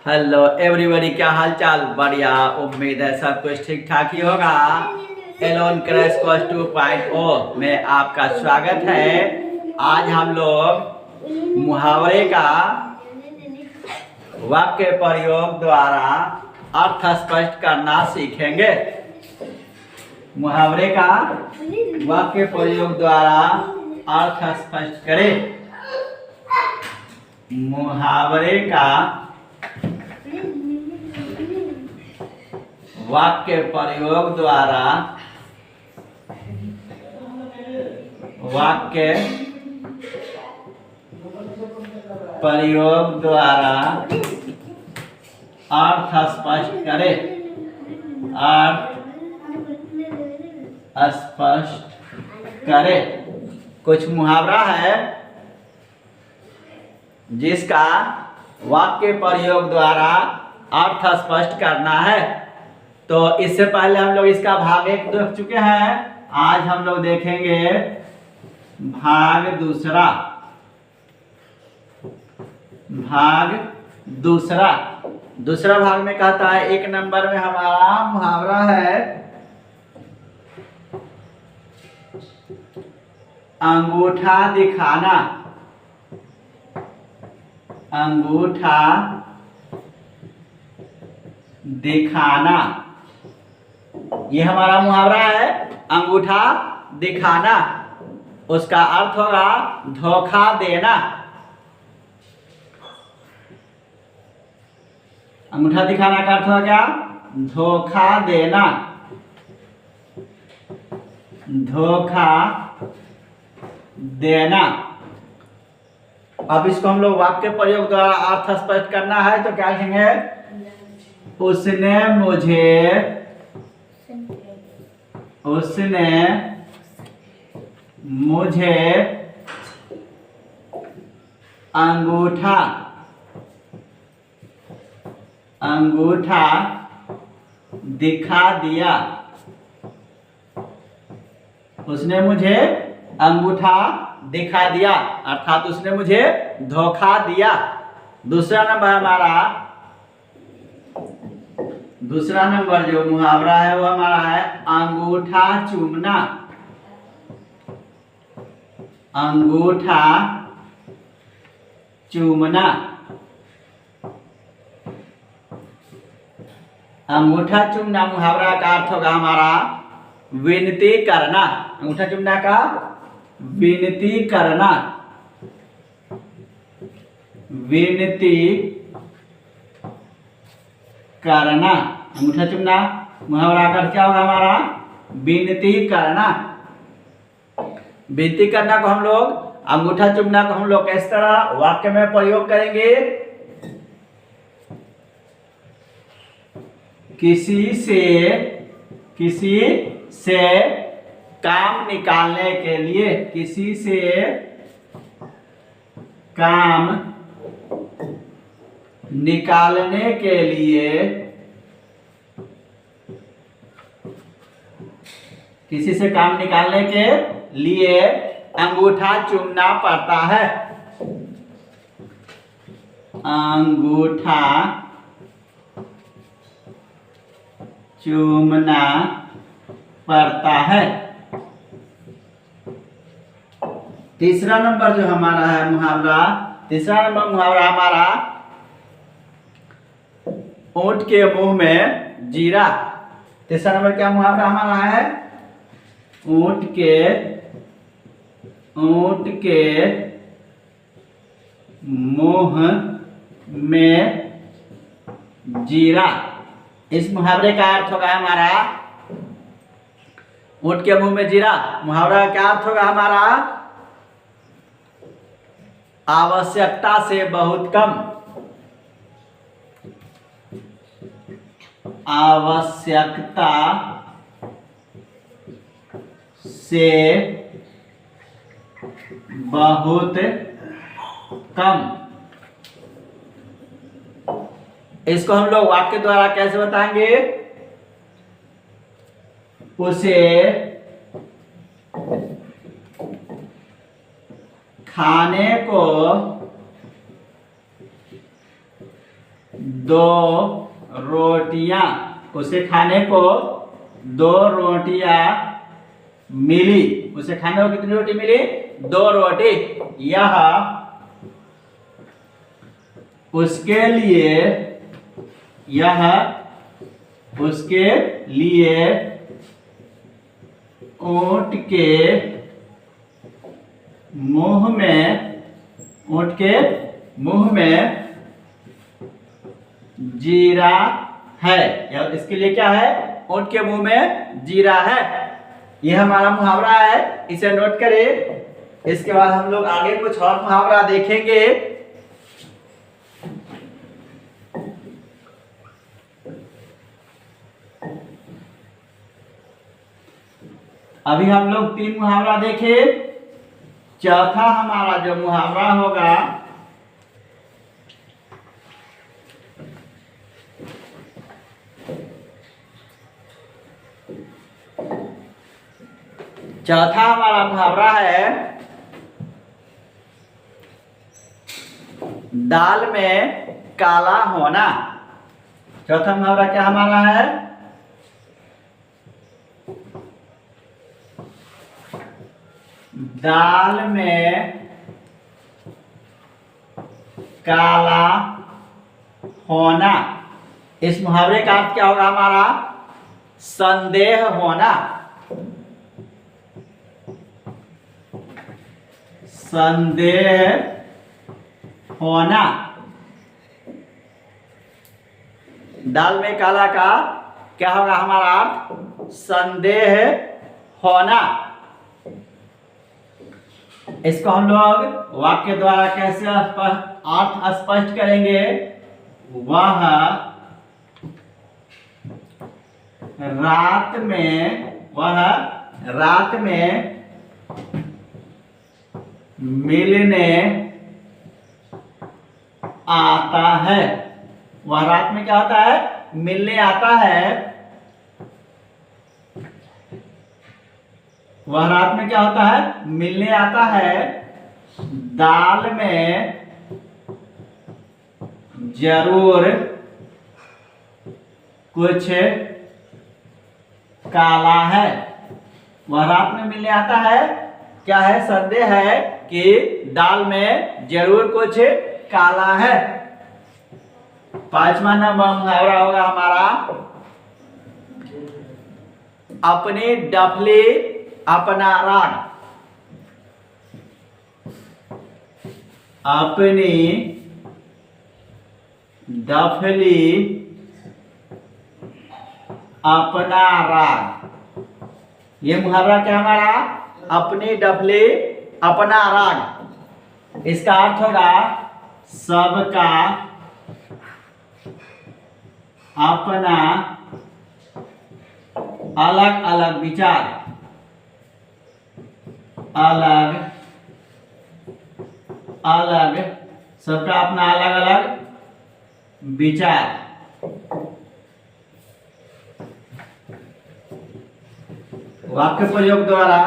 Hello everybody, क्या हाल चाल? बढ़िया, उम्मीद है सब कुछ ठीक ठाक ही होगा। एलोन क्रैश कोर्स 2.0 में आपका स्वागत है। आज हम लोग मुहावरे का वाक्य प्रयोग द्वारा अर्थ स्पष्ट करना सीखेंगे। मुहावरे का वाक्य प्रयोग द्वारा अर्थ स्पष्ट करें। मुहावरे का वाक्य प्रयोग द्वारा अर्थ स्पष्ट करें। अर्थ स्पष्ट करें। कुछ मुहावरा है जिसका वाक्य प्रयोग द्वारा अर्थ स्पष्ट करना है। तो इससे पहले हम लोग इसका भाग 1 देख चुके हैं। आज हम लोग देखेंगे भाग दूसरा। दूसरा भाग में कहता है 1 नंबर में हमारा मुहावरा है अंगूठा दिखाना। अंगूठा दिखाना, ये हमारा मुहावरा है अंगूठा दिखाना। उसका अर्थ होगा धोखा देना। अंगूठा दिखाना का अर्थ होगा क्या? धोखा देना। धोखा देना। अब इसको हम लोग वाक्य प्रयोग द्वारा अर्थ स्पष्ट करना है तो क्या लिखेंगे? उसने मुझे अंगूठा दिखा दिया। उसने मुझे अंगूठा दिखा दिया अर्थात उसने मुझे धोखा दिया। दूसरा नंबर जो मुहावरा है वो हमारा है अंगूठा चूमना। अंगूठा चूमना। अंगूठा चूमना मुहावरा का अर्थ होगा हमारा विनती करना। अंगूठा चूमना का विनती करना। विनती करना। अंगूठा चूमना मुहावरा का क्या होगा हमारा? विनती करना। विनती करना को हम लोग, अंगूठा चूमना को हम लोग किस तरह वाक्य में प्रयोग करेंगे? किसी से काम निकालने के लिए। किसी से काम निकालने के लिए। किसी से काम निकालने के लिए अंगूठा चूमना पड़ता है। अंगूठा चूमना पड़ता है। तीसरा नंबर जो हमारा है मुहावरा, तीसरा नंबर मुहावरा हमारा ऊंट के मुंह में जीरा। तीसरा नंबर क्या मुहावरा हमारा है? ऊंट के मुंह में जीरा। इस मुहावरे का अर्थ होगा हमारा ऊंट के मुंह में जीरा। मुहावरा का क्या अर्थ होगा हमारा? आवश्यकता से बहुत कम। आवश्यकता से बहुत कम। इसको हम लोग वाक्य द्वारा कैसे बताएंगे? उसे खाने को दो रोटियां, उसे खाने को 2 रोटियां मिली। उसे खाने को कितनी रोटी मिली? 2 रोटी। यह उसके लिए, यह उसके लिए ऊंट के मुंह में, ऊंट के मुंह में जीरा है। या इसके लिए क्या है? ऊंट के मुंह में जीरा है। यह हमारा मुहावरा है, इसे नोट करें। इसके बाद हम लोग आगे कुछ और मुहावरा देखेंगे। अभी हम लोग 3 मुहावरा देखे। चौथा हमारा जो मुहावरा होगा चौथा हमारा मुहावरा है दाल में काला होना। चौथा मुहावरा क्या हमारा है? दाल में काला होना। इस मुहावरे का अर्थ क्या होगा हमारा? संदेह होना। संदेह होना। दाल में काला का क्या होगा हमारा अर्थ? संदेह होना। इसको हम लोग वाक्य द्वारा कैसे अर्थ स्पष्ट करेंगे? वह रात में मिलने आता है। वह रात में क्या होता है? मिलने आता है। वह रात में क्या होता है? मिलने आता है। दाल में जरूर कुछ काला है। वह रात में मिलने आता है। क्या है? संदेह है कि दाल में जरूर कुछ काला है। 5वां नंबर मुहावरा होगा हमारा अपनी डफली अपना राग। अपनी डफली अपना राग। ये मुहावरा क्या हमारा? अपनी डफली अपना राग। इसका अर्थ होगा सबका अपना अलग अलग विचार। अलग अलग, सबका अपना अलग अलग विचार। वाक्य प्रयोग द्वारा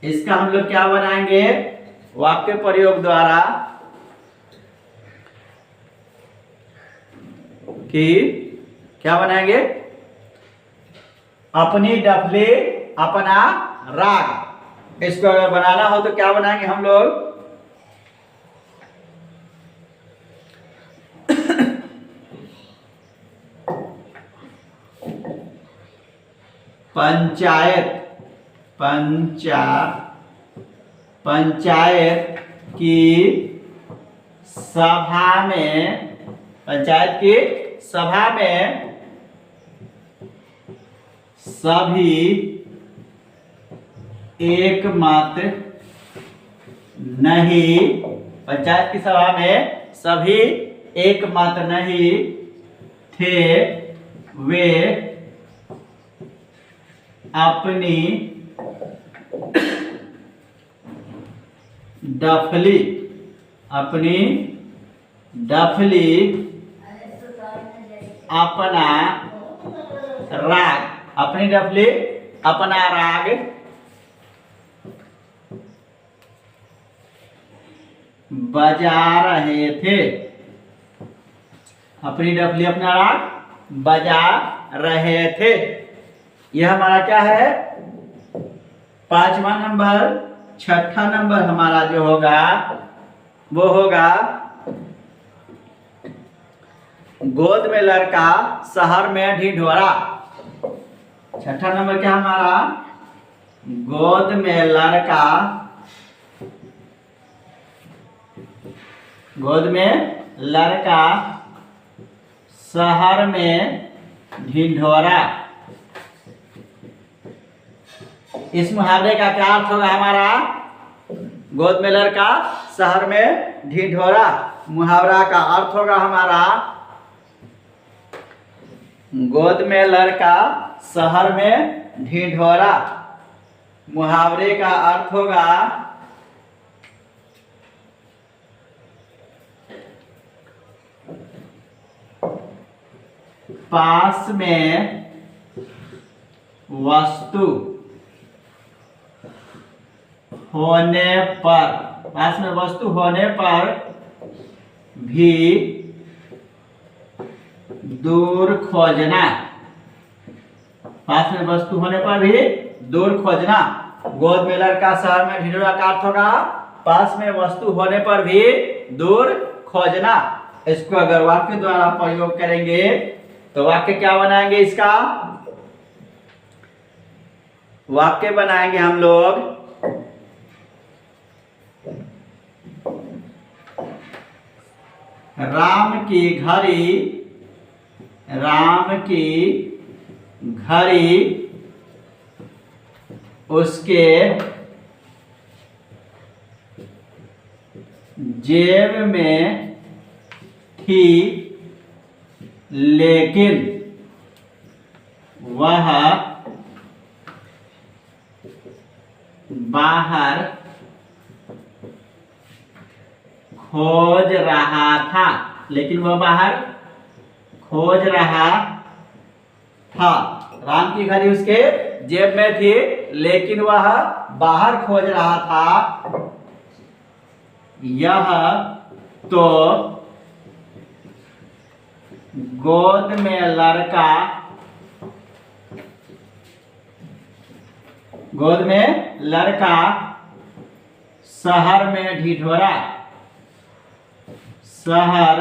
इसका हम लोग क्या बनाएंगे? वाक्य प्रयोग द्वारा कि क्या बनाएंगे? अपनी डफली अपना राग। इसको अगर बनाना हो तो क्या बनाएंगे हम लोग? पंचायत की सभा में, पंचायत की सभा में सभी एक मत नहीं, पंचायत की सभा में सभी एक मत नहीं थे। वे अपनी डफली अपना राग, अपनी डफली अपना राग बजा रहे थे। अपनी डफली अपना राग बजा रहे थे। यह हमारा क्या है, 5वां नंबर। 6ठा नंबर हमारा जो होगा वो होगा गोद में लड़का शहर में ढिढोरा। 6ठा नंबर क्या हमारा, गोद में लड़का, गोद में लड़का शहर में ढिढोरा। इस मुहावरे का क्या अर्थ होगा हमारा, गोद में लड़का शहर में ढिढोरा। मुहावरा का अर्थ होगा हमारा, गोद में लड़का शहर में ढिढोरा। मुहावरे का अर्थ होगा पास में वस्तु होने पर, पास में वस्तु होने पर भी दूर खोजना। पास में वस्तु होने पर भी दूर खोजना। गोद में लड़का शहर में ढिढोरा का अर्थ होगा पास में वस्तु होने पर भी दूर खोजना। इसको अगर वाक्य द्वारा प्रयोग करेंगे तो वाक्य क्या बनाएंगे, इसका वाक्य बनाएंगे हम लोग, राम की घड़ी उसके जेब में थी, लेकिन वह बाहर खोज रहा था। लेकिन वह बाहर खोज रहा था। राम की घड़ी उसके जेब में थी लेकिन वह बाहर खोज रहा था। यह तो गोद में लड़का शहर में ढिढोरा, शहर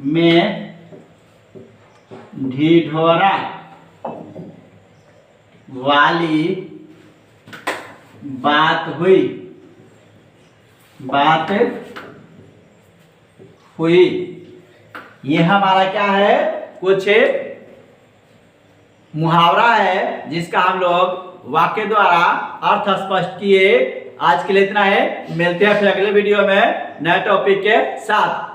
में ढिढोरा वाली बात हुई, ये हमारा क्या है, कुछ मुहावरा है जिसका हम लोग वाक्य द्वारा अर्थ स्पष्ट किए। आज के लिए इतना है, मिलते हैं फिर अगले वीडियो में नए टॉपिक के साथ।